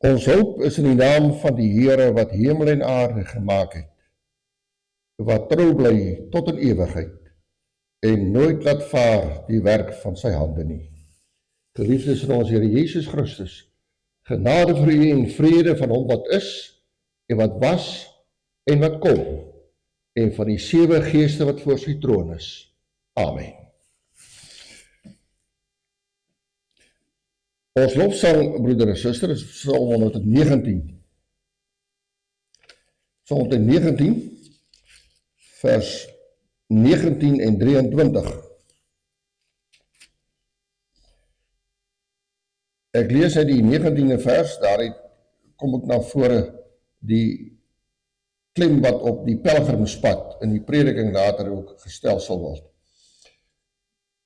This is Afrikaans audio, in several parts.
Ons hulp is in die naam van die Here wat hemel en aarde gemaak het, wat trou bly tot in ewigheid, en nooit laat vaar die werk van sy hande nie. Geliefdes in ons Here Jesus Christus, genade vir u en vrede van hom wat is, en wat was, en wat kom, en van die 7 geeste wat voor sy troon is. Amen. Ons lofsang, broeder en suster, is Psalm 119. Psalm 119, vers 19 en 23. Ek lees uit die 19e vers, daaruit kom ek na vore die klem wat op die pelgrimspad in die prediking later ook gestel sal word.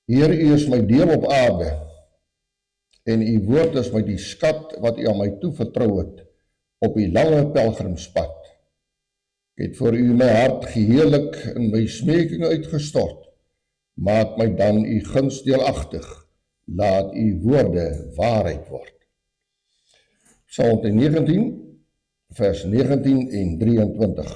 Heer, u is my deel op aarde, en u woord is my die skat wat u aan my toevertrou het op die lange pelgrimspad. Ek het vir u my hart geheerlik in my smeking uitgestort, maak my dan u guns deelagtig, laat u woorde waarheid word. Psalm 19, vers 19 en 23.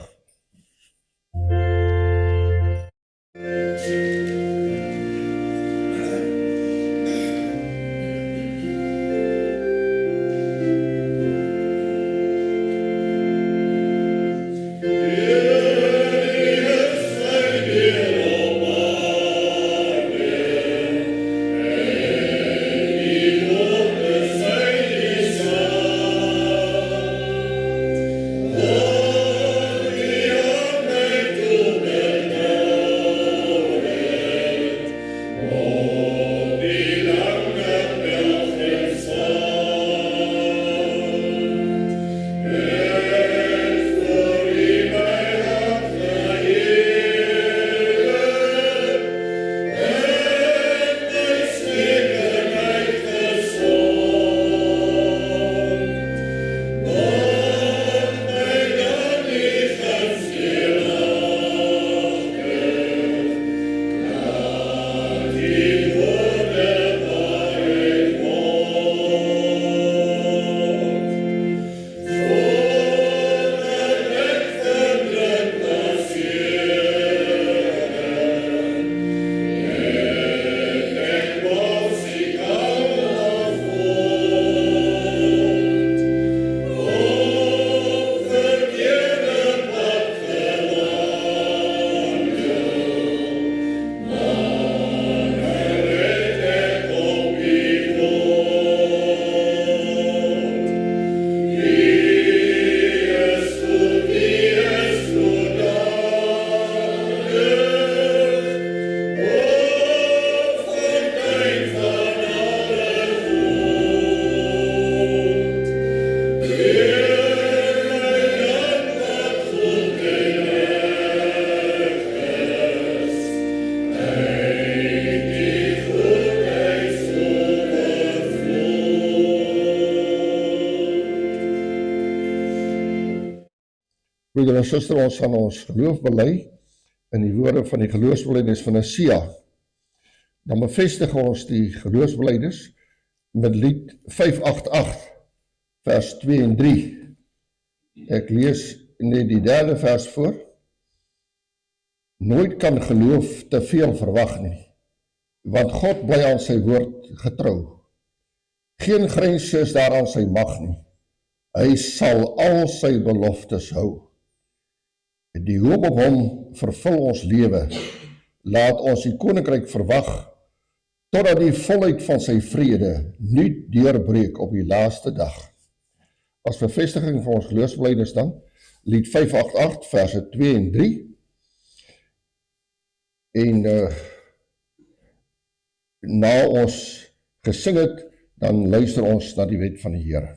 Broeder en suster, ons gaan ons geloof bely in die woorde van die geloofsbelijdenis van Sia. Dan bevestig ons die geloofsbelijdenis met lied 588, vers 2 en 3. Ek lees net die 3de vers voor. Nooit kan geloof te veel verwag nie, want God bly aan sy woord getrou. Geen grens is daar aan sy mag nie. Hy sal al sy beloftes hou. Die hoop op hom vervul ons lewe. Laat ons die koninkryk verwag, totdat die volheid van sy vrede nie deurbreek op die laaste dag. As bevestiging van ons geloofsbelijdenis dan, lied 588, verse 2 en 3. En na ons gesing het, dan luister ons na die wet van die Here.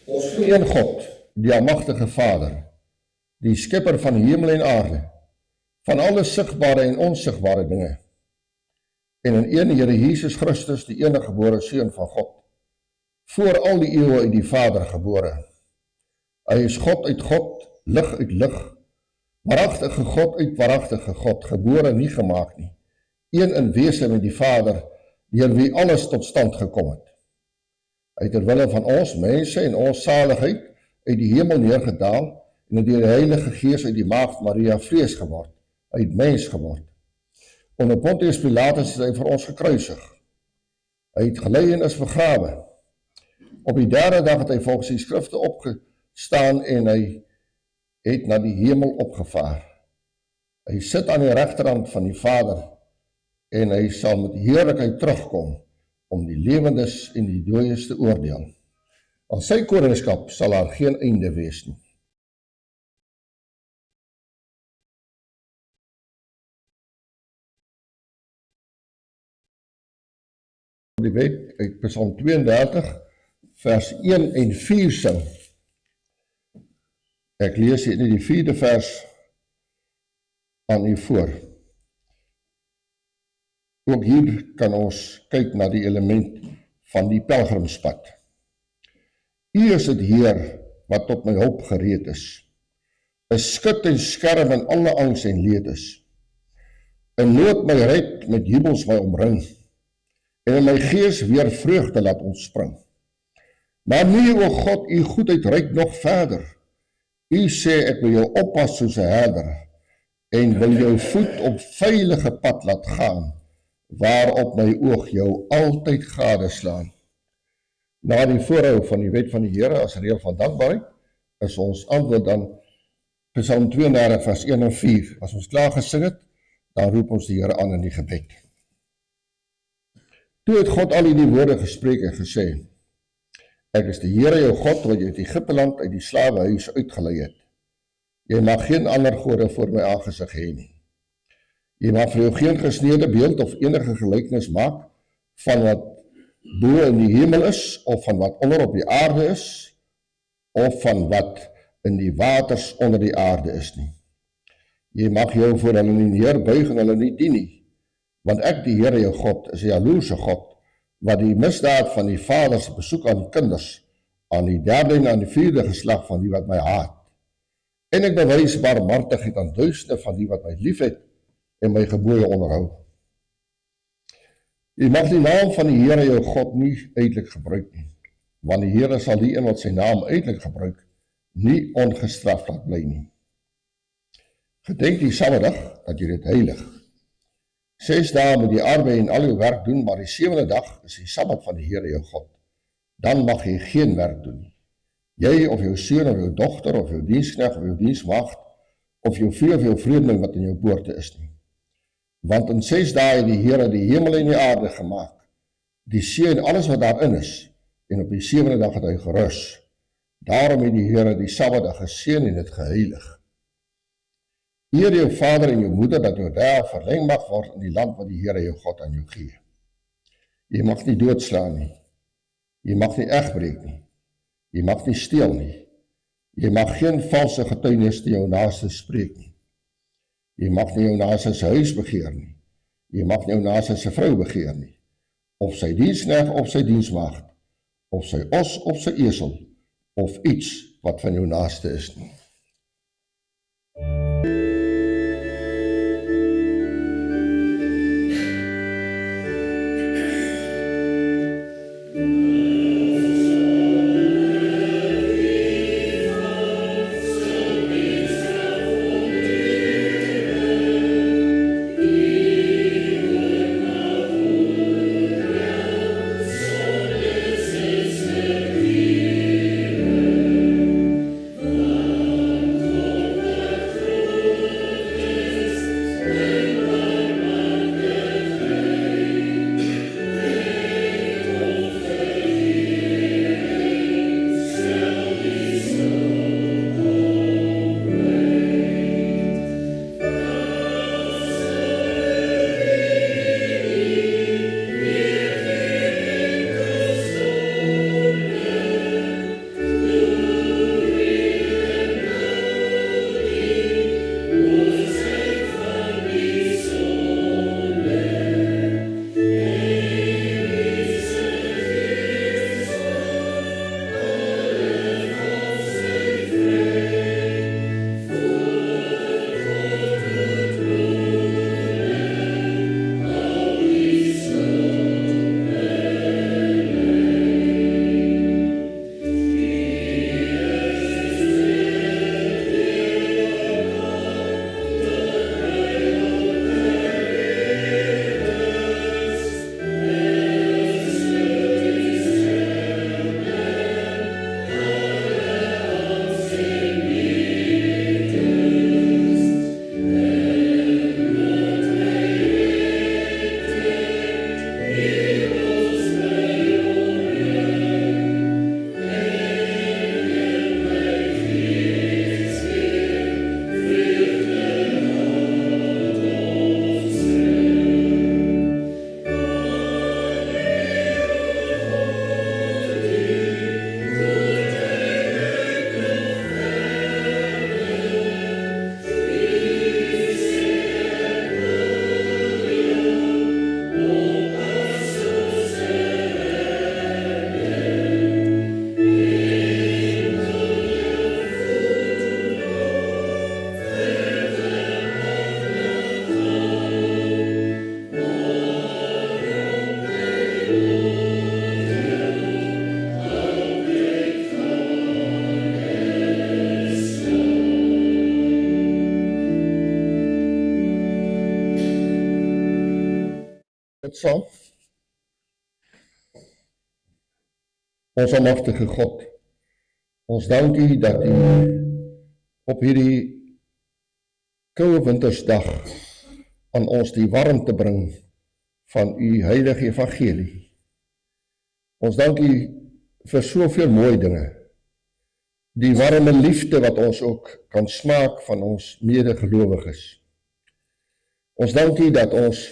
Ons glo in God, die almagtige Vader, die skepper van hemel en aarde, van alle sigbare en onsigbare dinge, en in een Here Jesus Christus, die enige gebore Seun van God, voor al die eeuwe uit die Vader gebore. Hy is God uit God, lig uit lig, waaragtige God uit waaragtige God, gebore nie gemaak nie, een in wese met die Vader, deur wie alles tot stand gekom het. Hy het terwille van ons mense en ons saligheid uit die hemel neergedaal en het deur die Heilige Gees uit die Maagd Maria vlees geword. Hy het mens geword. Onder Pontius Pilatus is hy vir ons gekruisig. Hy het gelei en is begrawe. Op die derde dag het hy volgens die skrifte opgestaan en hy het na die hemel opgevaar. Hy sit aan die regterhand van die Vader en hy sal met heerlikheid terugkom om die lewendes en die dooies te oordeel. Aan sy koningskap sal daar geen einde wees nie. Die wet uit Psalm 32, vers 1 en 4 sing. Ek lees hier in die 4de vers aan u voor. Ook hier kan ons kyk na die element van die pelgrimspad. U is het Heer wat tot my hulp gereed is. 'n skut en skerm in alle angs en leed is. In nood my red, met jubels my omring, en in my gees weer vreugde laat ontspring. Maar nu, o God, u goedheid reik nog verder. U sê, ek wil jou oppas soos 'n herder, en wil jou voet op veilige pad laat gaan, waarop my oog jou altyd gadeslaan. Na die voorhou van die wet van die Here as reël van dankbaarheid, is ons antwoord dan Psalm 32 vers 1 en 4. As ons klaar gesing het, dan roep ons die Here aan in die gebed. Toe het God al die woorde gespreek en gesê, ek is die Here jou God, wat jy uit Egipteland uit die slawehuis uitgelei het. Jy mag geen ander gode voor my aangesig hê nie. Jy mag vir jou geen gesneede beeld of enige gelykenis maak van wat bo in die hemel is, of van wat onder op die aarde is, of van wat in die waters onder die aarde is nie. Jy mag jou voor hulle nie neerbuig en hulle nie dien nie, want ek, die Here jou God, is 'n jaloerse God, wat die misdaad van die vaders besoek aan die kinders, aan die derde en aan die vierde geslag van die wat my haat. En ek bewys barmhartigheid aan duisende van die wat my liefhet en my gebooie onderhou. Jy mag die naam van die Here jou God nie uitelik gebruik nie, want die Here sal die een wat sy naam uitelik gebruik, nie ongestraf laat bly nie. Gedenk die Sabbatdag dat jy dit heilig. 6 dae moet jy arbei en al jou werk doen, maar die 7de dag is die Sabbat van die Here jou God. Dan mag jy geen werk doen nie. Jy of jou seun of jou dogter of jou diensknegt of jou diensmaagd of jou vrou of jou vreemdeling wat in jou poorte is nie. Want in 6 dae het die Here die hemel en die aarde gemaak, die see en alles wat daarin is, en op die 7de dag het hy gerus. Daarom het die Here die Sabbatdag geseën en dit geheilig. Eer jou vader en jou moeder, dat jou dae verleng mag word in die land wat die Here jou God aan jou gee. Jy mag nie doodslaan nie. Jy mag nie egbreek nie. Jy mag nie steel nie. Jy mag geen valse getuienis te jou naaste spreek nie. Jy mag nie jou naaste se huis begeer nie. Jy mag nie jou naaste se vrou begeer nie. Of sy diensknegt of sy diensmaagd, of sy os of sy esel, of iets wat van jou naaste is nie. Bid saam. Ons almagtige God, ons dank U dat U op hierdie koue wintersdag aan ons die warmte bring van U heilige evangelie. Ons dank U vir soveel mooi dinge. Die warme liefde wat ons ook kan smaak van ons medegelowiges. Ons dank U dat ons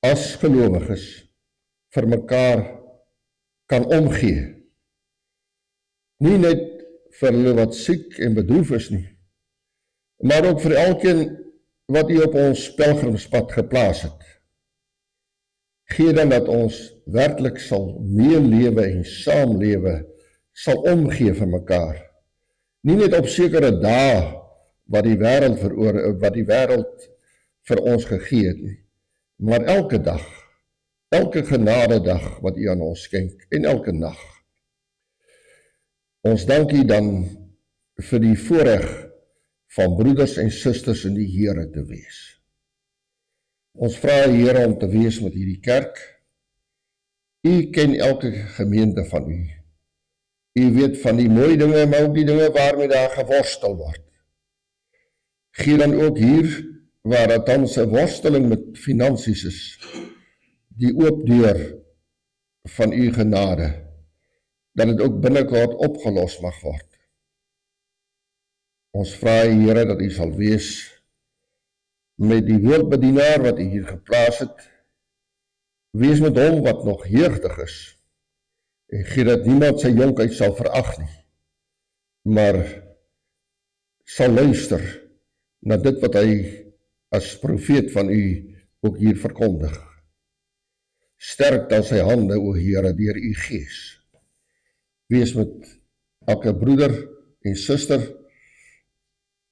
as gelowiges vir mekaar kan omgee. Nie net vir hulle wat siek en bedroef is nie, maar ook vir elkeen wat U op ons pelgrimspad geplaas het. Gee dan dat ons werklik sal meelewe en saamlewe, sal omgee vir mekaar. Nie net op sekere dae wat die wêreld vir ons gegee het nie, maar elke dag, elke genadedag wat U aan ons skenk en elke nag. Ons dank U dan vir die voorreg van broeders en susters in die Here te wees. Ons vra Here om te wees met hierdie kerk. U ken elke gemeente van U. U weet van die mooi dinge, maar ook die dinge waarmee daar geworstel word. Gee dan ook hier, waar dat tans 'n worsteling met finansies is, die oop deur van U genade, dat dit ook binnekort opgelos mag word. Ons vra Here dat U sal wees met die woordbedienaar wat U hier geplaas het, wees met hom wat nog jeugdig is, en gee dat niemand sy jonkheid sal verag nie, maar sal luister na dit wat hy as profeet van U ook hier verkondig. Sterk dan sy hande, o Here, deur U Gees. Wees met elke broeder en suster,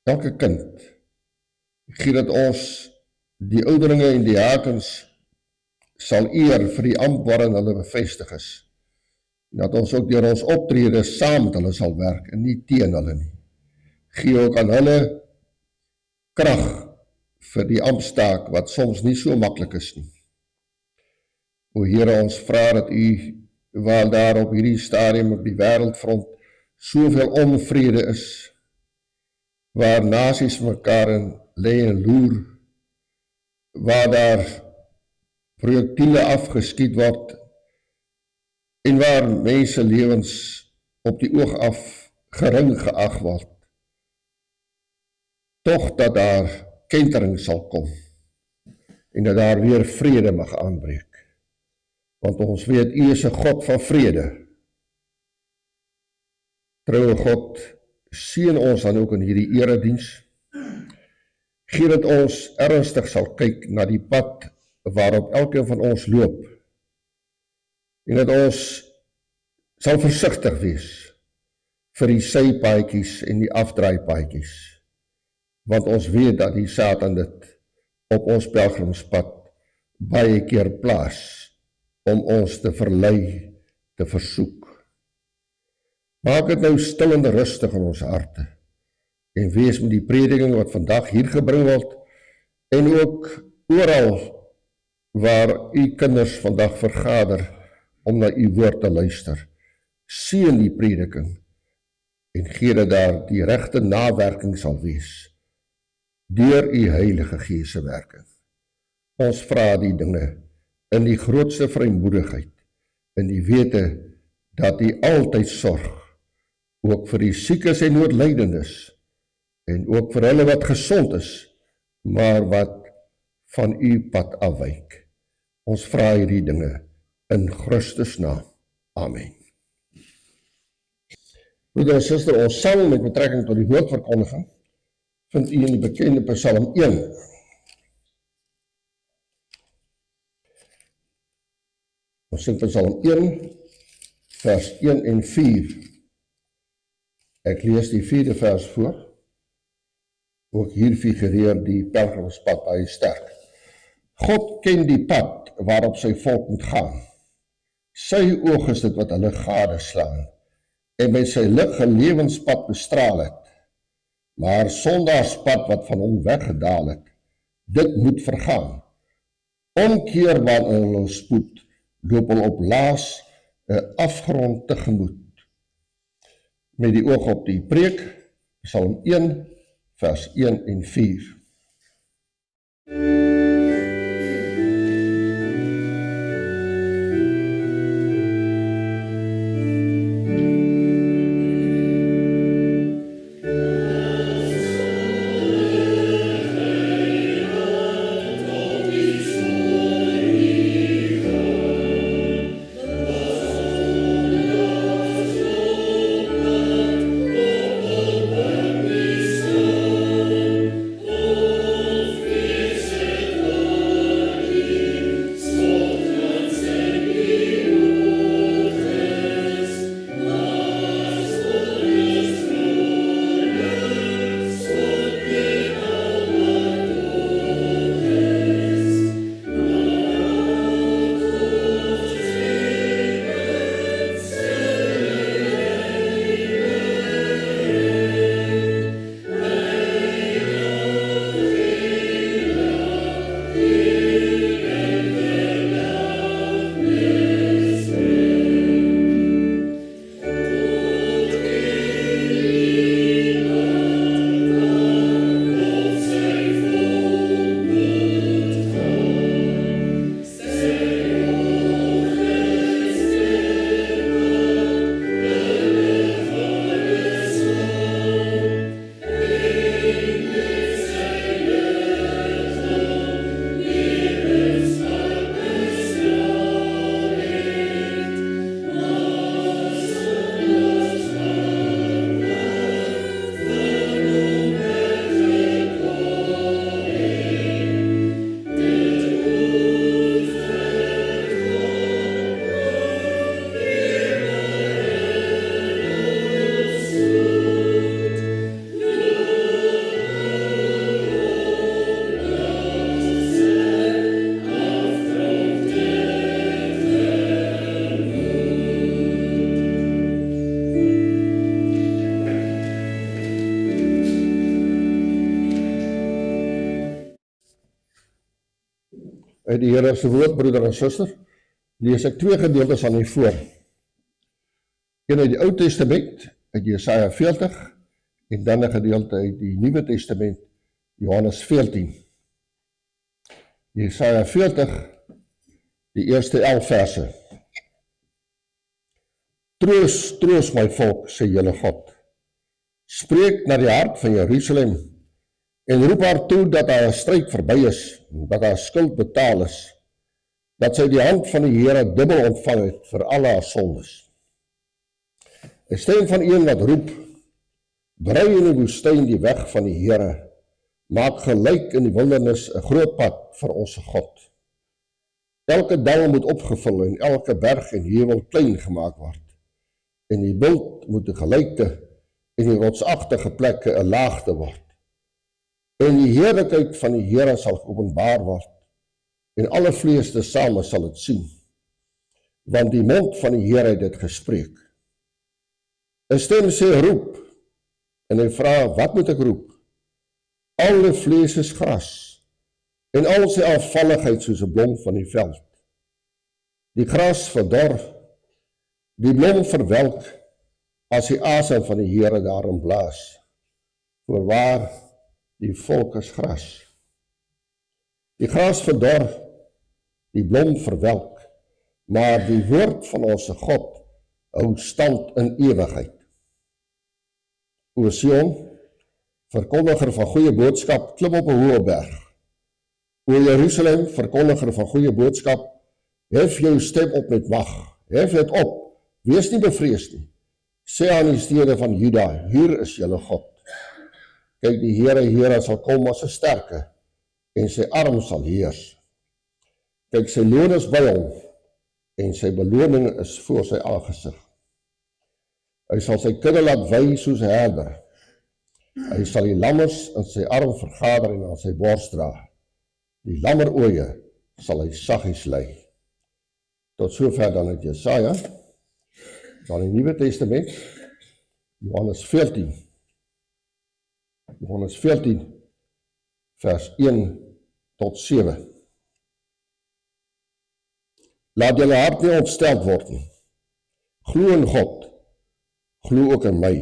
elke kind. Gee dat ons die ouderlinge en die diakens sal eer vir die ambt waarin hulle bevestig is. Dat ons ook deur ons optrede saam met hulle sal werk en nie teen hulle nie. Gee ook aan hulle krag vir die amptstaak wat soms nie so maklik is nie. O Here, ons vra dat U, waar daar op hierdie stadium op die wêreldfront soveel onvrede is, waar nasies mekaar in lê en loer, waar daar projektiele afgeskiet word, en waar mense lewens op die oog af gering geag word, tog dat daar kentering sal kom, en dat daar weer vrede mag aanbreek. Want ons weet, U is 'n God van vrede. Troue God, seën ons dan ook in hierdie erediens. Gee dat ons ernstig sal kyk na die pad waarop elkeen van ons loop, en dat ons sal versigtig wees vir die sypaadjies en die afdraaipaadjies, want ons weet dat die Satan dit op ons pelgrimspad baie keer plaas, om ons te verlei, te versoek. Maak dit nou stil en rustig in ons harte, en wees met die prediking wat vandag hier gebring word, en ook oral waar U kinders vandag vergader, om na U woord te luister. Seën die prediking, en gee dat daar die regte nawerking sal wees, deur U Heilige Gees se werking. Ons vra die dinge in die grootste vrymoedigheid, in die wete dat U altyd sorg, ook vir die siekes en noodlydendes, en ook vir hulle wat gesond is, maar wat van U pad afwyk. Ons vra hierdie dinge in Christus naam. Amen. Broeder en suster, ons sang met betrekking tot die woordverkondiging vind U in die bekende Psalm 1. Ons sing Psalm 1, vers 1 en 4. Ek lees die 4de vers voor. Ook hier figureer die pelgrimspad baie sterk. God ken die pad waarop sy volk moet gaan. Sy oog is dit wat hulle gadeslaan, en met sy lig 'n lewenspad bestraal het. Maar sondaarspad wat van hom weggedaal het, dit moet vergaan. Onkeerbaar in hulle spoed, loop hulle op laas 'n afgrond tegemoet. Met die oog op die preek, Psalm 1, vers 1 en 4. Uit die Here se woord, broeder en suster, lees ek 2 gedeeltes aan u voor. Een uit die Ou Testament, uit Jesaja 40, en dan 'n gedeelte uit die Nuwe Testament, Johannes 14. Jesaja 40, die eerste 11 verse. Troos, troos my volk, sê julle God. Spreek na die hart van Jerusalem, en roep haar toe dat haar stryd verby is, dat haar skuld betaal is, dat sy die hand van die Here dubbel ontvang het vir al haar sondes. 'n Stem van een wat roep, brei in die woestyn die weg van die Here, maak gelyk in die wildernis 'n groot pad vir ons God. Elke dal moet opgevul en elke berg en heuwel klein gemaak word, en die bult moet 'n gelykte en die rotsagtige plekke 'n laagte word. En die heerlikheid van die Here sal geopenbaar word, en alle vlees tesame sal dit sien, want die mond van die Here het dit gespreek. 'n Stem sê roep, en hy vra, wat moet ek roep? Alle vlees is gras, en al sy afvalligheid soos 'n blom van die veld. Die gras verdor, die blom verwelk, as die asem van die Here daarin blaas. Voorwaar, die volk is gras. Die gras verdor, die blom verwelk, maar die woord van ons God hou stand in ewigheid. O Sion, verkondiger van goeie boodskap, klim op 'n hoë berg. O Jerusalem, verkondiger van goeie boodskap, hef jou stem op met mag, hef dit op, wees nie bevrees nie. Sê aan die stede van Juda, hier is julle God. Kyk, die Here sal kom as 'n sterke, en sy arm sal heers. Kyk, sy loon is by hom, en sy beloning is voor sy aangesig. Hy sal sy kudde laat wy soos 'n herder. Hy sal die lammers in sy arm vergader en aan sy bors dra. Die lammeroë sal hy saggies lei. Tot sover dan uit Jesaja. Dan in die Nuwe Testament, Johannes 14, vers 1 tot 7. Laat julle hart nie ontsteld word nie. Glo in God, glo ook in my.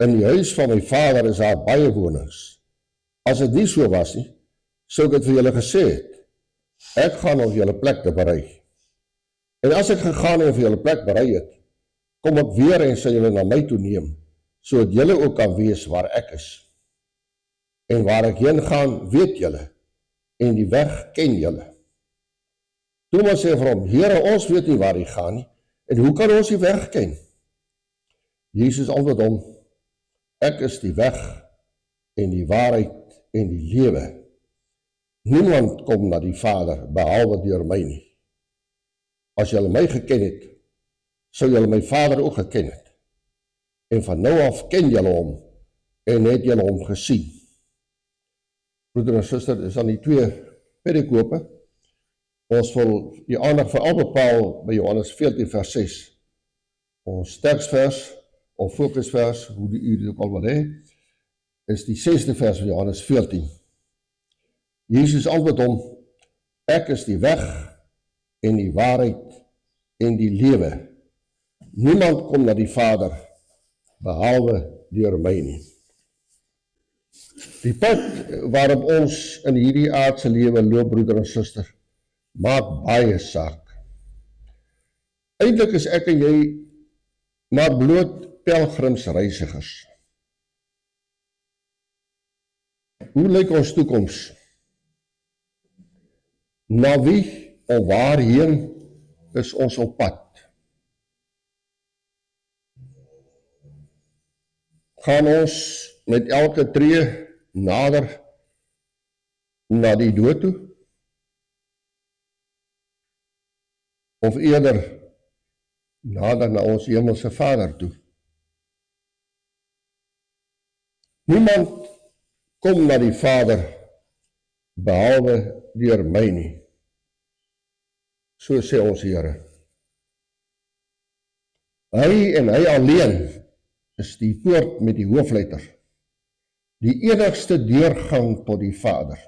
In die huis van my Vader is daar baie wonings. As dit nie so was nie, sou ek het vir julle gesê het, ek gaan om julle plek te berei. En as ek gegaan en vir julle plek berei het, kom ek weer en sal julle na my toe neem, sodat julle ook kan wees waar ek is. En waar ek heen gaan, weet julle, en die weg ken julle. Thomas sê vir hom, Here, ons weet nie waar hy gaan nie, en hoe kan ons die weg ken? Jesus antwoord hom, ek is die weg, en die waarheid, en die lewe. Niemand kom na die Vader, behalwe deur my nie. As julle my geken het, sou julle my Vader ook geken het. En van nou af ken julle hom, en het julle hom gesien. Broeder en suster, is dan die 2 perikope. Ons wil die aandag veral bepaal by Johannes 14 vers 6. Ons teksvers, of fokusvers, hoe u dit ook al wil hê, is die 6de vers van Johannes 14. Jesus antwoord hom, ek is die weg, en die waarheid, en die lewe. Niemand kom na die Vader, behalwe deur my nie. Die pad waarop ons in hierdie aardse lewe loop, broeder en suster, maak baie saak. Eintlik is ek en jy maar bloot pelgrimsreisigers. Hoe lyk ons toekoms? Na wie of waarheen is ons op pad? Gaan ons met elke tree nader na die dood toe? Of eerder nader na ons hemelse Vader toe? Niemand kom na die Vader behalwe deur my nie. So sê ons Here. Hy en hy alleen is die poort met die hoofletter, die enigste deurgang tot die Vader.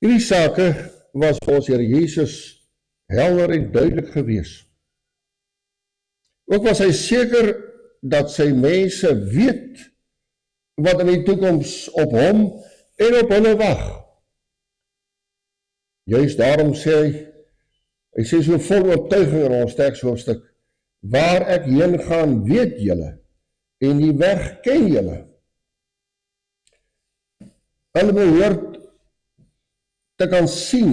Hierdie sake was vir ons Here Jesus helder en duidelik gewees. Ook was hy seker dat sy mense weet wat in die toekoms op hom en op hulle wag. Juist daarom sê hy sê so vol oortuiging in ons tekshoofstuk, waar ek heen gaan, weet julle, en die weg ken julle. Hulle behoort te kan sien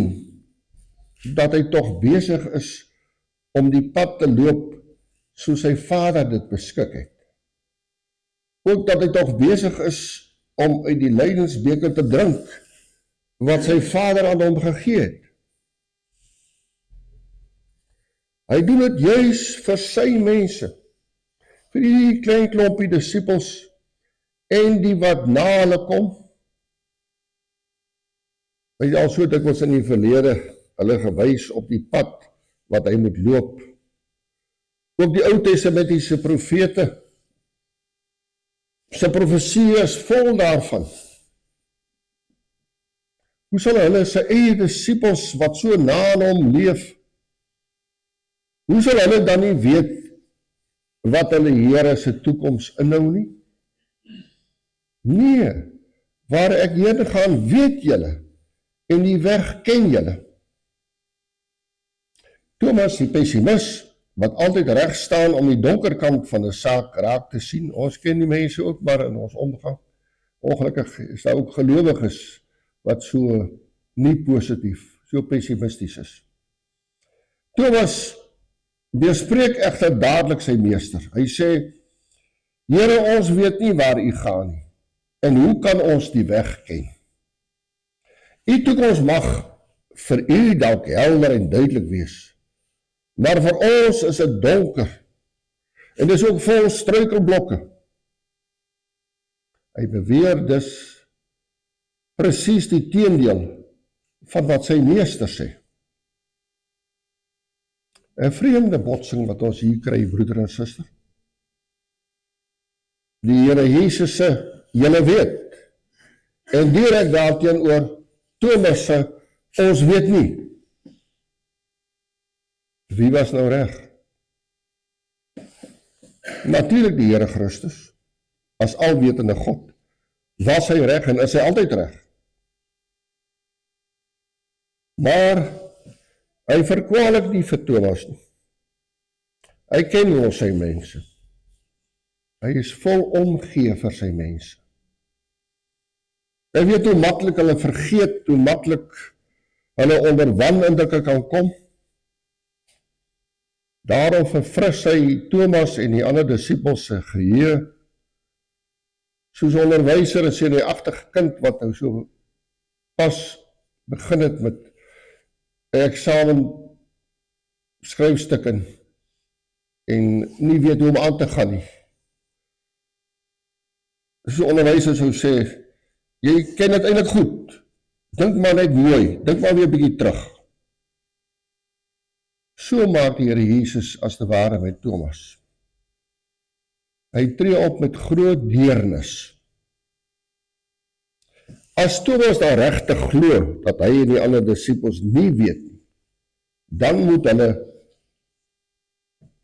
dat hy tog besig is om die pad te loop soos sy Vader dit beskik het. Ook dat hy tog besig is om uit die lydensbeker te drink wat sy Vader aan hom gegee het. Hy doen dit juis vir sy mense, vir die klein klompie disippels en die wat na hulle kom. Hy het al so dikwels in die verlede hulle gewys op die pad wat hy moet loop. Ook die Ou Testamentiese profete, sy profesie is vol daarvan. Hoe sal hulle sy eie disippels wat so na aan hom leef, hoe sal hulle dan nie weet wat hulle Here se toekoms inhou nie? Nee, waar ek heen gaan, weet julle, en die weg ken julle. Thomas, die pessimis, wat altyd reg staan om die donker kant van 'n saak raak te sien, ons ken die mense ook maar in ons omgang. Ongelukkig is daar ook gelowiges wat so nie positief, so pessimisties is. Thomas bespreek egter dadelik sy meester. Hy sê, Here, ons weet nie waar u gaan nie, en hoe kan ons die weg ken? U toekoms mag vir u dalk helder en duidelik wees, maar vir ons is dit donker, en dis ook vol struikelblokke. Hy beweer dus presies die teendeel van wat sy meester sê. 'n vreemde botsing wat ons hier kry, broeder en suster. Die Here Jesus sê, julle weet, en direk daarteenoor Thomas se Ons weet nie, wie was nou reg? Natuurlik die Here Christus, as alwetende God, was hy reg en is hy altyd reg. Maar hy verkwalik nie vir Thomas nie. Hy ken wel sy mense. Hy is vol omgee vir sy mense. Hy weet hoe maklik hulle vergeet, hoe maklik hulle onder wanindrukke kan kom. Daarom verfris hy Thomas en die ander disippels se geheue, soos 'n onderwyser en senuagtige kind wat nou so pas begin het met 'n eksamen skryfstuk en nie weet hoe om aan te gaan nie. So 'n onderwyser sou sê, jy ken dit eintlik goed, dink maar net mooi, dink maar weer 'n bietjie terug. So maak die Here Jesus as te ware met Thomas. Hy tree op met groot deernis. As Thomas daar regtig glo dat hy en die ander disippels nie weet nie, dan moet hulle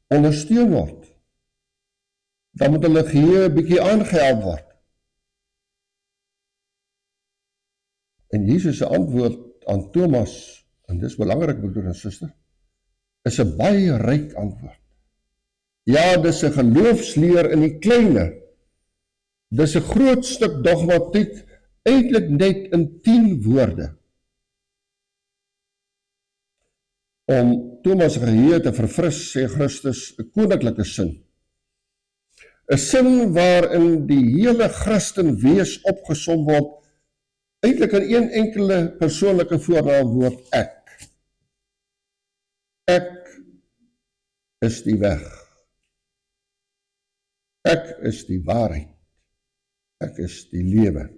ondersteun word. Dan moet hulle geheue 'n bietjie aangehelp word. En Jesus se antwoord aan Thomas, en dis belangrik broer en suster, is 'n baie ryk antwoord. Ja, dis 'n geloofsleer in die kleine. Dis 'n groot stuk dogmatiek, eintlik net in 10 woorde. Om Thomas se geheue te verfris, sê Christus, 'n koninklike sin. 'n Sin waarin die hele Christenwees opgesom word, eintlik in een enkele persoonlike voornaamwoord, ek. Ek is die weg. Ek is die waarheid. Ek is die lewe.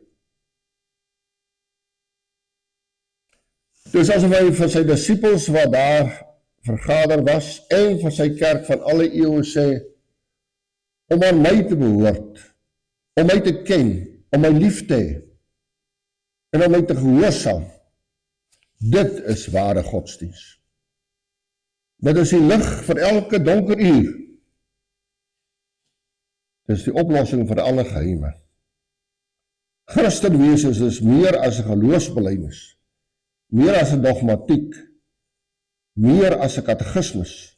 Dus asof hy vir sy disippels wat daar vergader was, en vir sy kerk van alle eeue sê, om aan my te behoort, om my te ken, om my lief te hê, en om my te gehoorsaam. Dit is ware godsdienst. Dit is die lig vir elke donker uur. Dit is die oplossing vir alle geheime. Christen wees is meer as 'n geloofsbelijdenis, meer as 'n dogmatiek, meer as 'n katekismus.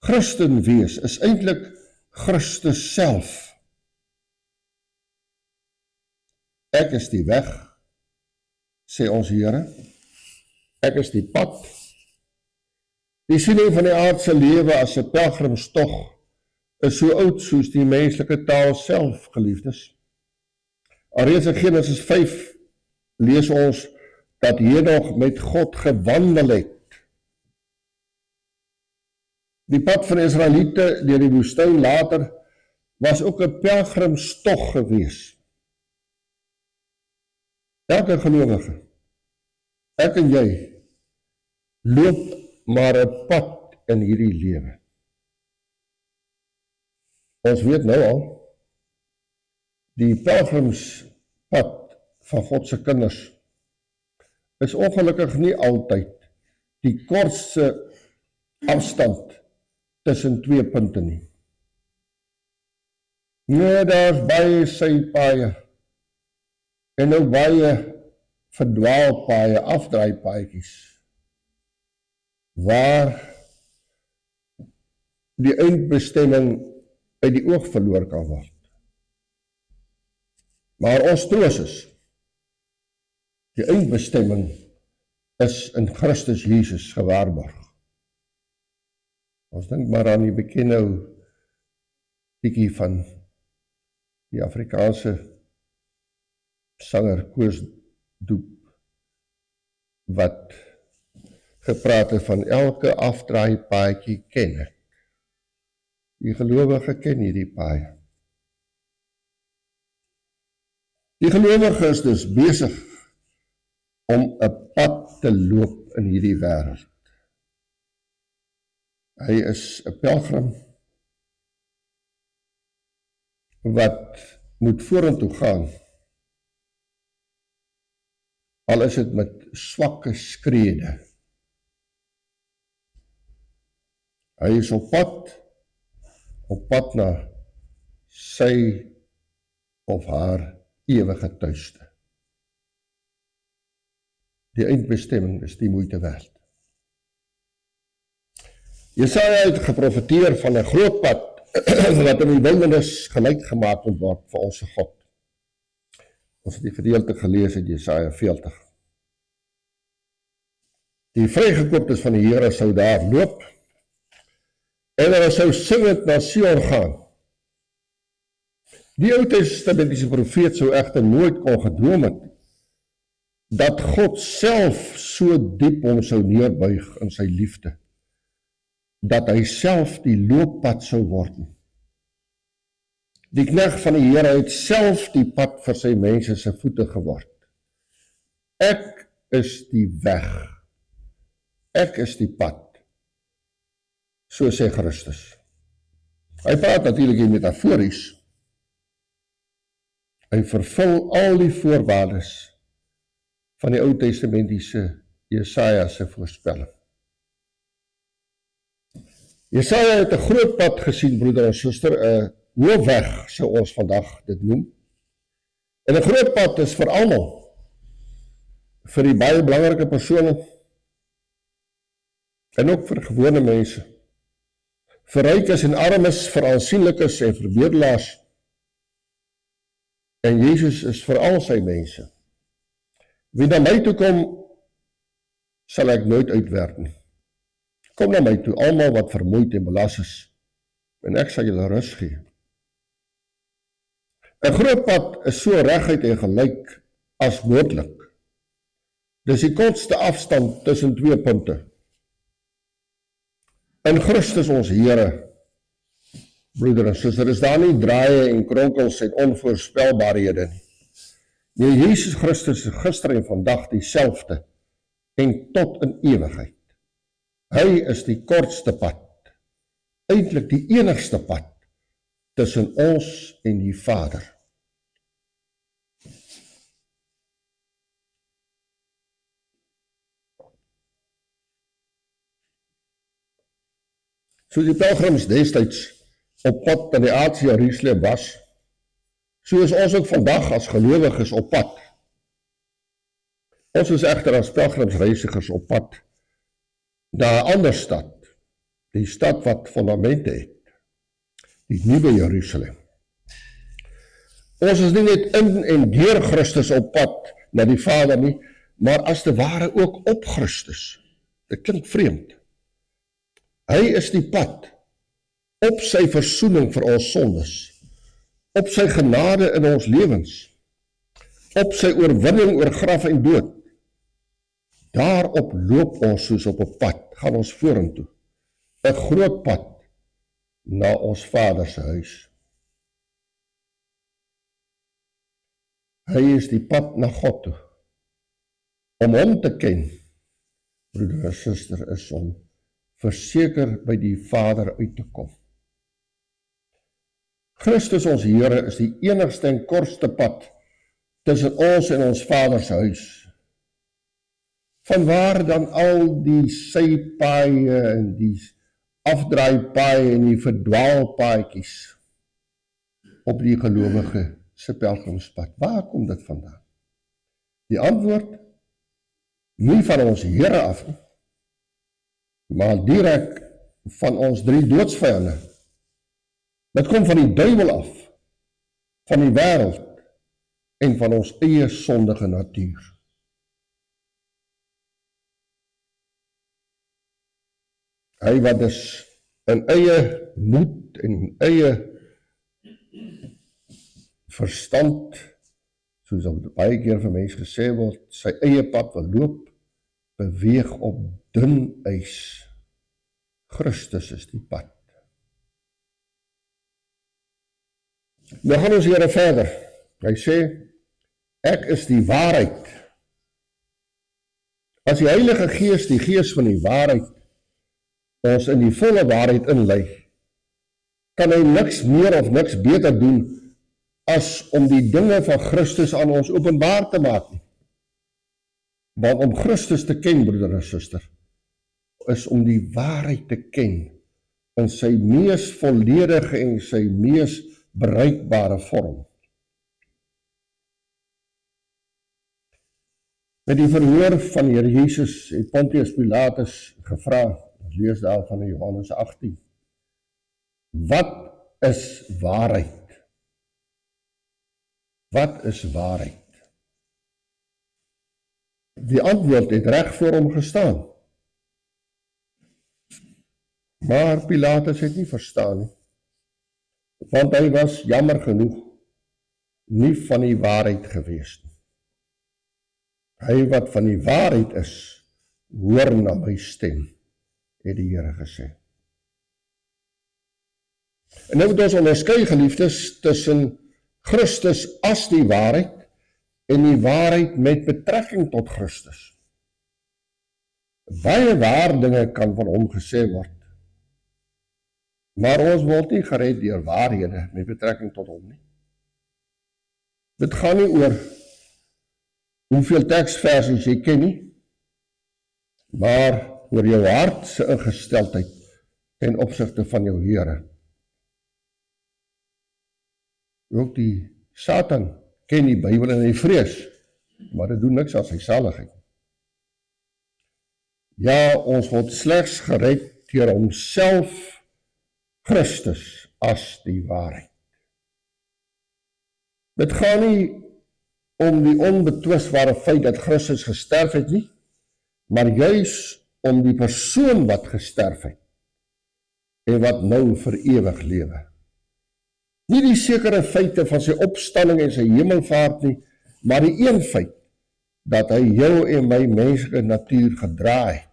Christen wees is eintlik Christus self. Ek is die weg, sê ons Here. Ek is die pad. Die siening van die aardse lewe as 'n pelgrimstog is so oud soos die menslike taal self, geliefdes. Alreeds in Genesis 5 lees ons dat Henog met God gewandel het. Die pad van die Israeliete deur die woestyn later was ook 'n pelgrimstog gewees. Elke gelowige, ek en jy, loop maar 'n pad in hierdie lewe. Ons weet nou al, die pelgrimspad van God se kinders is ongelukkig nie altyd die kortste afstand tussen 2 punte nie. Nee, daar is baie sypaaie en ook baie verdwaalpaaie, afdraaipaadjies, waar die eindbestemming uit die oog verloor kan word. Maar ons troos is, die eindbestemming is in Christus Jesus gewaarborg. Ons dink maar aan die bekende liedjie van die Afrikaanse sanger Koos Doep, wat gepraat het van elke afdraaipaadjie ken ek. Die gelowige ken hierdie paaie. Die gelowige is dus besig om 'n pad te loop in hierdie wêreld. Hy is 'n pelgrim wat moet vorentoe gaan. al is dit met swakke skrede. Hy is op pad na sy of haar ewige tuiste. Die eindbestemming is die moeite werd. Jesaja het geprofeteer van 'n groot pad wat in die wildernis gelyk gemaak moet word vir ons God. Ons het die gedeelte gelees uit Jesaja 40. Die vrygekooptes van die Here sou daar loop en hulle sou singend na Sion gaan. Die Ou Testamentiese profeet sou egter nooit kon gedroom het dat God self so diep hom sou neerbuig in sy liefde, dat hy self die looppad sou word. Die knegt van die Here het self die pad vir sy mense se voete geword. Ek is die weg. Ek is die pad. So sê Christus. Hy praat natuurlik hier metafories. Hy vervul al die voorwaardes van die Ou Testamentiese Jesaja se voorspelling. Jesaja het 'n groot pad gesien, broeder en suster, 'n hoofweg sou ons vandag dit noem. En 'n groot pad is vir almal, vir die baie belangrike persone en ook vir gewone mense, vir rykes en armes, vir aansienlikes en vir bedelaars. En Jesus is vir al sy mense. Wie na my toe kom, sal ek nooit uitwerp nie. Kom na my toe, almal wat vermoeid en belas is, en ek sal julle rus gee. 'n Groot pad is so reguit en gelyk as moontlik. Dis die kortste afstand tussen twee punte. In Christus ons Here, broeder en suster, is daar nie draaie en kronkels en onvoorspelbaarhede nie. Nee, Jesus Christus is gister en vandag dieselfde en tot in ewigheid. Hy is die kortste pad, eintlik die enigste pad tussen ons en die Vader. Soos die pelgrims destyds op pad na die aardse Jerusalem was, so is ons ook vandag as gelowiges op pad. Ons is egter as pelgrimsreisigers op pad na 'n ander stad, die stad wat fondamente het, die nuwe Jerusalem. Ons is nie net in en deur Christus op pad na die Vader nie, maar as te ware ook op Christus. Dit klink vreemd. Hy is die pad op sy versoening vir ons sondes, op sy genade in ons lewens, op sy oorwinning oor graf en dood. Daarop loop ons soos op 'n pad, gaan ons vorentoe, 'n groot pad na ons Vader se huis. Hy is die pad na God toe. Om hom te ken, broeder en suster, is om verseker by die Vader uit te kom. Christus ons Here is die enigste en kortste pad tussen ons en ons Vader se huis. Vanwaar dan al die sypaaie en die afdraaipaaie en die verdwaalpaadjies op die gelowige se pelgrimspad? Waar kom dit vandaan? Die antwoord, nie van ons Here af nie, maar direk van ons drie doodsvyande. Dit kom van die duiwel af, van die wêreld en van ons eie sondige natuur. Hy wat dus in eie moed en eie verstand, soos op baie keer vir mense gesê word, sy eie pad wil loop, beweeg op dun ys. Christus is die pad. Nou gaan ons Here verder. Hy sê, ek is die waarheid. As die Heilige Gees, die Gees van die waarheid, ons in die volle waarheid inlei, kan hy niks meer of niks beter doen, as om die dinge van Christus aan ons openbaar te maak nie. Want om Christus te ken, broeder en suster, is om die waarheid te ken in sy mees volledige en sy mees bereikbare vorm. Met die verhoor van Here Jesus het Pontius Pilatus gevra, ons lees daarvan in Johannes 18, wat is waarheid? Wat is waarheid? Die antwoord het reg voor hom gestaan. Maar Pilatus het nie verstaan nie, want hy was jammer genoeg nie van die waarheid gewees nie. Hy wat van die waarheid is, hoor na my stem, het die Here gesê. En nou moet ons onderskei, geliefdes, tussen Christus as die waarheid en die waarheid met betrekking tot Christus. Baie waar dinge kan van hom gesê word, maar ons word nie gered deur waarhede met betrekking tot hom nie. Dit gaan nie oor hoeveel teksversies jy ken nie, maar oor jou hart se ingesteldheid ten opsigte van jou Here. Ook die Satan ken die Bybel en hy vrees, maar dit doen niks aan sy saligheid. Ja, ons word slegs gered deur homself, Christus, as die waarheid. Dit gaan nie om die onbetwisbare feit dat Christus gesterf het nie, maar juis om die persoon wat gesterf het en wat nou vir ewig lewe. Nie die sekere feite van sy opstanding en sy hemelvaart nie, maar die een feit dat hy jou en my menslike natuur gedra het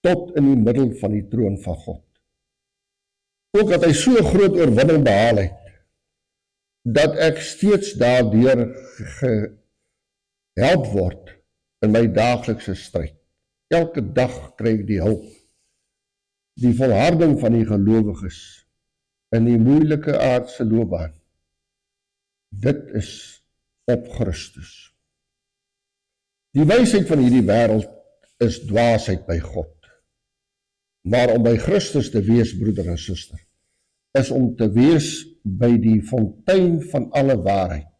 tot in die middel van die troon van God. Ook dat hy so groot oorwinning behaal het, dat ek steeds daardeur gehelp word in my daaglikse stryd. Elke dag kry ek die hulp, die volharding van die gelowiges in die moeilike aardse loopbaan. Dit is op Christus. Die wysheid van hierdie wêreld is dwaasheid by God. Maar om by Christus te wees, broeder en suster, is om te wees by die fontein van alle waarheid.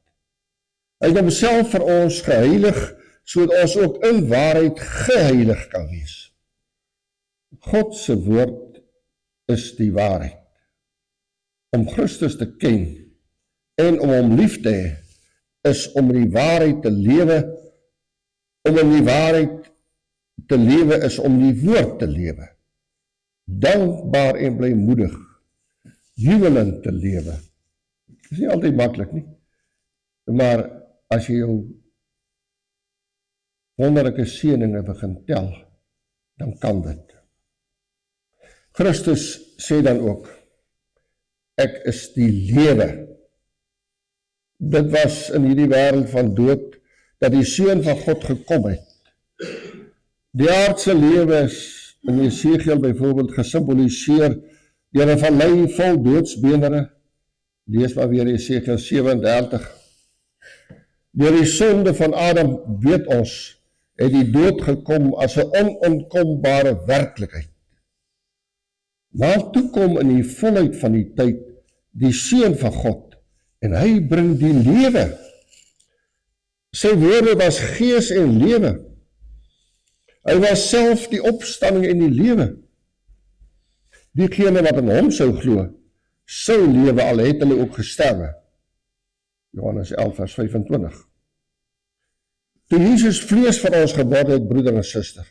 Hy het homself vir ons geheilig, sodat ons ook in waarheid geheilig kan wees. God se woord is die waarheid. Om Christus te ken en om hom lief te hê, is om in die waarheid te lewe. Om in die waarheid te lewe is om die woord te lewe. Dankbaar en blymoedig, jubelend te lewe. Dit is nie altyd maklik nie, maar as jy jou wonderlike seëninge begin tel, dan kan dit. Christus sê dan ook, ek is die lewe. Dit was in hierdie wêreld van dood, dat die Seun van God gekom het. Die aardse lewe is in Jesegiel byvoorbeeld gesimboliseer deur 'n vallei vol doodsbeendere. Lees maar weer Jesegiel 37. Deur die sonde van Adam, weet ons, het die dood gekom as 'n onontkombare werklikheid. Maar toe kom in die volheid van die tyd die Seun van God en hy bring die lewe. Sy woorde was gees en lewe. Hy was self die opstanding en die lewe. Diegene wat in hom sou glo, sou lewe al het hulle ook gesterwe. Johannes 11 vers 25. Toe Jesus vlees vir ons geword het, broeder en suster,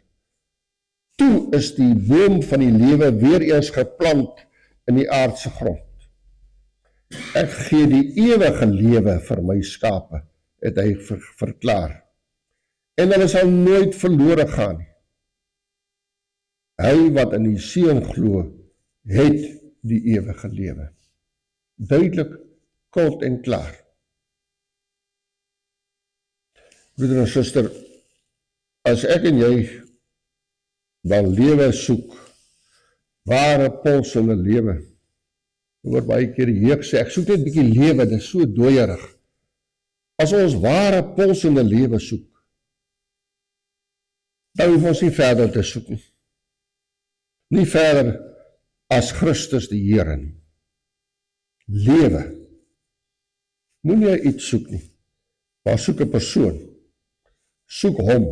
toe is die boom van die lewe weer eens geplant in die aardse grond. Ek gee die ewige lewe vir my skape, het hy verklaar. En hulle sal nooit verlore gaan nie. Hy wat in die Seun glo, het die ewige lewe. Duidelik, kort en klaar. Broeder en suster, as ek en jy dan lewe soek, ware pulsende lewe, word baie keer die jeug sê, ek soek net 'n bietjie lewe, dit is so dooierig. As ons ware pulsende lewe soek, Dan hoef ons nie verder te soek nie. Nie verder as Christus die Here nie. Lewe. Moenie iets soek nie, maar soek 'n persoon. Soek hom.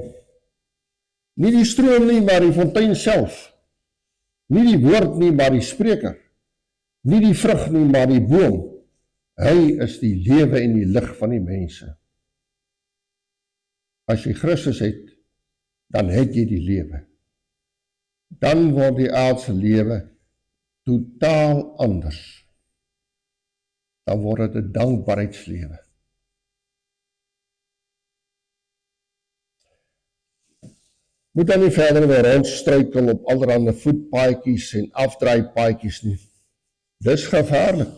Nie die stroom nie, maar die fontein self. Nie die woord nie, maar die spreker. Nie die vrug nie, maar die boom. Hy is die lewe en die lig van die mense. As jy Christus het, dan het jy die lewe. Dan word die aardse lewe totaal anders. Dan word dit 'n dankbaarheidslewe. Moet dan nie verder weer rondstruikel op allerhande voetpaadjies en afdraaipaadjies nie. Dis gevaarlik.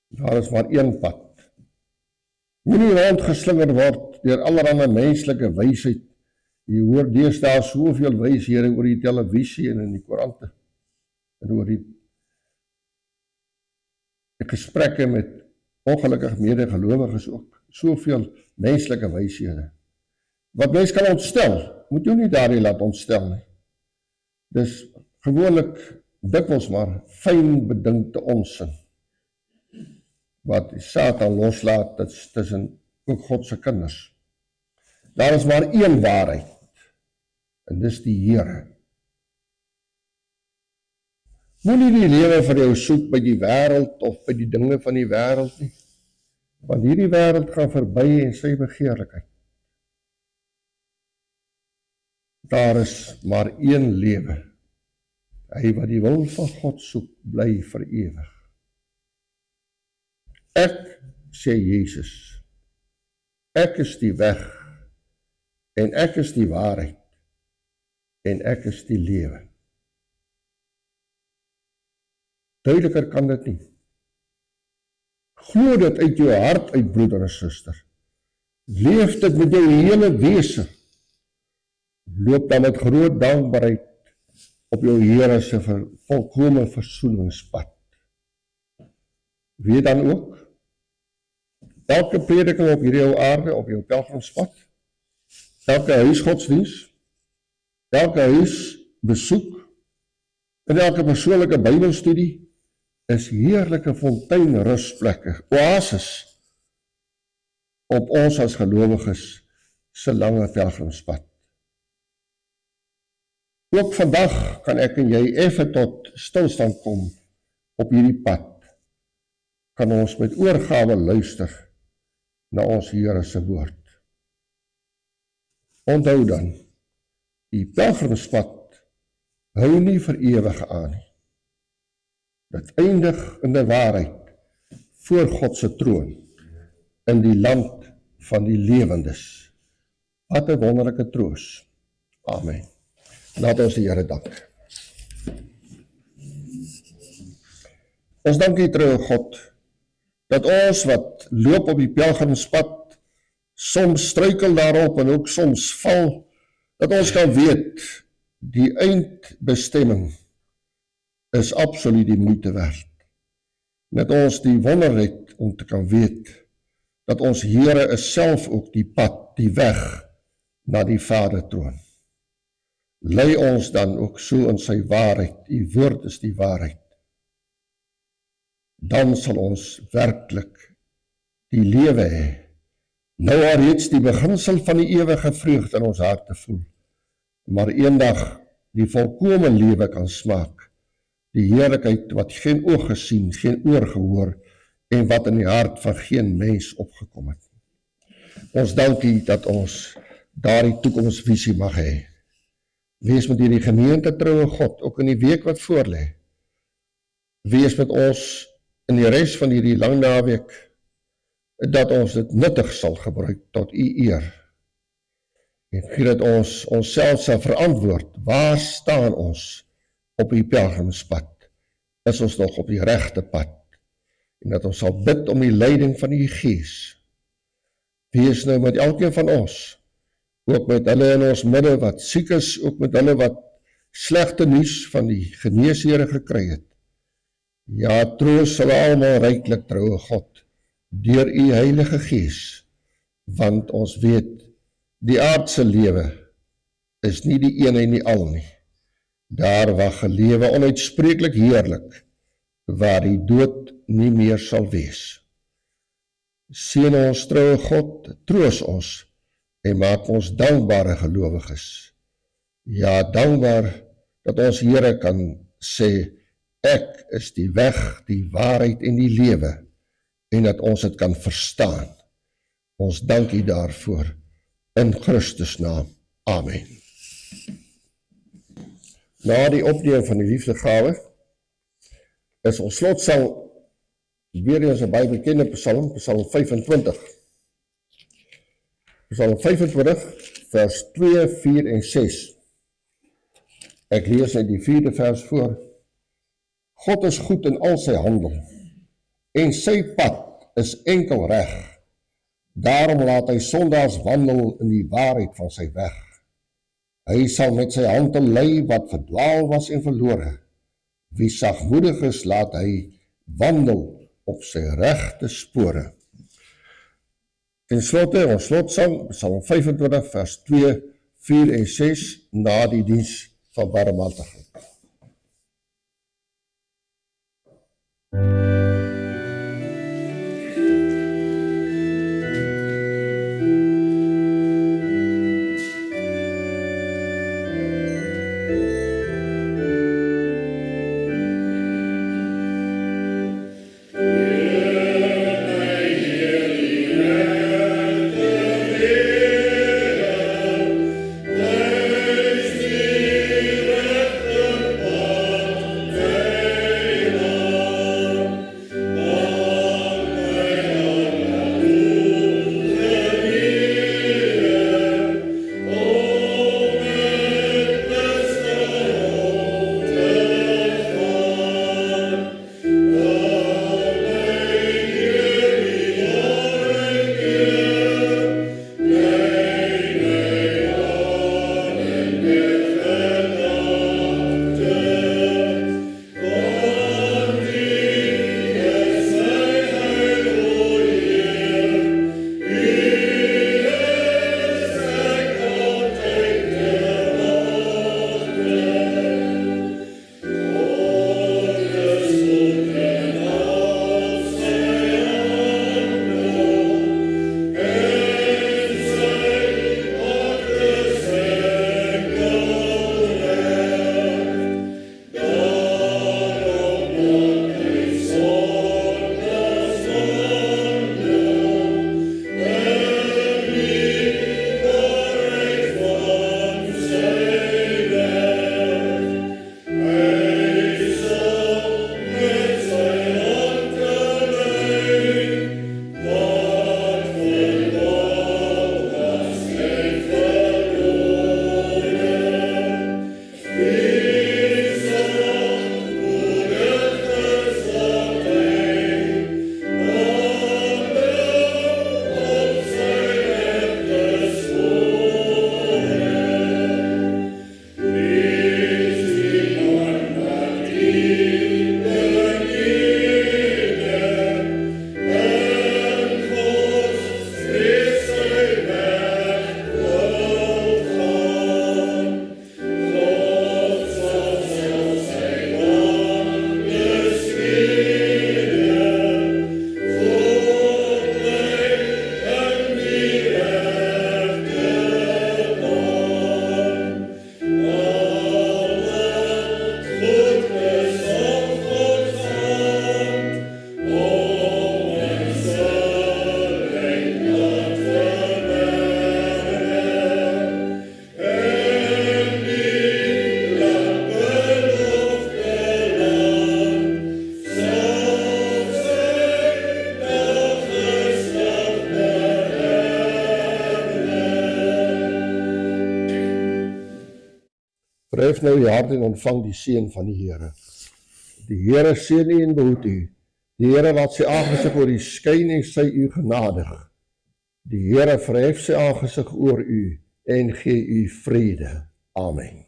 Daar is maar een pad. Moenie rondgeslinger word deur allerhande menslike wysheid. Jy hoor deesdae soveel wyshede oor die televisie en in die koerante. En oor die gesprekke met ongelukkig medegelowiges ook. Soveel menslike wyshede. Wat mens kan ontstel, moet jou nie daardie laat ontstel nie. Dis gewoonlik dikwels maar fyn bedinkte onsin. Wat die Satan loslaat tussen ook God se kinders. Daar is maar een waarheid, en dis die Here. Moenie die lewe vir jou soek by die wêreld of by die dinge van die wêreld nie, want hierdie wêreld gaan verby en sy begeerlikheid. Daar is maar een lewe. Hy wat die wil van God soek, bly vir ewig. Ek, sê Jesus, ek is die weg, en ek is die waarheid, en ek is die lewe. Duideliker kan dit nie. Glo dit uit jou hart uit, broeder en suster. Leef dit met jou hele wese. Loop dan met groot dankbaarheid op jou Here se volkome versoeningspad. Weet dan ook, elke prediking op hierdie ou aarde, op jou pelgrimspad, elke huisgodsdiens, elke huisbesoek, en elke persoonlike Bybelstudie, is heerlike fontein rusplekke, oases, op ons as gelowiges se lange pelgrimspad. Ook vandag kan ek en jy effe tot stilstand kom op hierdie pad. Kan ons met oorgawe luister na ons Here se woord. Onthou dan, die pelgrimspad hou nie vir ewig aan nie. Dit eindig in die waarheid voor God se troon in die land van die lewendes. Wat 'n wonderlike troos. Amen. Laat ons die Here dank. Ons dank U, trouwe God, dat ons wat loop op die pelgrimspad soms struikel daarop en ook soms val, dat ons kan weet, die eindbestemming is absoluut die moeite werd. Dat ons die wonder het om te kan weet, dat ons Here is self ook die pad, die weg na die Vadertroon. Lei ons dan ook so in sy waarheid, die woord is die waarheid. Dan sal ons werklik die lewe hê. Nou al reeds die beginsel van die ewige vreugde in ons harte voel, maar eendag die volkome lewe kan smaak, die heerlikheid wat geen oog gesien, geen oor gehoor, en wat in die hart van geen mens opgekom het. Ons dank U dat ons daardie toekomsvisie mag hê. Wees met hierdie gemeente, trouwe God, ook in die week wat voorlê. Wees met ons in die res van hierdie lang naweek, dat ons dit nuttig sal gebruik tot U eer. En gee dat ons onsself sal verantwoord, waar staan ons op die pelgrimspad? Is ons nog op die regte pad? En dat ons sal bid om die leiding van die Gees. Wees nou met elkeen van ons, ook met hulle in ons midde wat siek is, ook met hulle wat slegte nuus van die geneeshere gekry het. Ja, troos hulle almal ryklik, trouwe God, deur U Heilige Gees, want ons weet, die aardse lewe is nie die een en die al nie. Daar wag 'n lewe onuitspreeklik heerlik, waar die dood nie meer sal wees. Seën ons troue God, troos ons, en maak ons dankbare gelowiges. Ja, dankbaar dat ons Here kan sê, ek is die weg, die waarheid en die lewe, en dat ons dit kan verstaan. Ons dank U daarvoor, in Christus naam. Amen. Na die opneem van die liefdegawe, is ons slotsang weer eens 'n baie bekende psalm, Psalm 25. Psalm 25, vers 2, 4 en 6. Ek lees uit die 4de vers voor. God is goed in al sy handel, en sy pad is enkel reg. Daarom laat hy sondaars wandel in die waarheid van sy weg. Hy sal met sy hand lei wat verdwaal was en verlore. Wie sagmoedig is, laat hy wandel op sy regte spore. Ten slotte, ons slotsang, Psalm 25, vers 2, 4 en 6, na die diens van barmhartigheid. Verhef nou die hart en ontvang die seën van die Here. Die Here seën u en behoed u. Die Here laat sy aangesig oor u skyn en sy u genadig. Die Here verhef sy aangesig oor u en gee u vrede. Amen.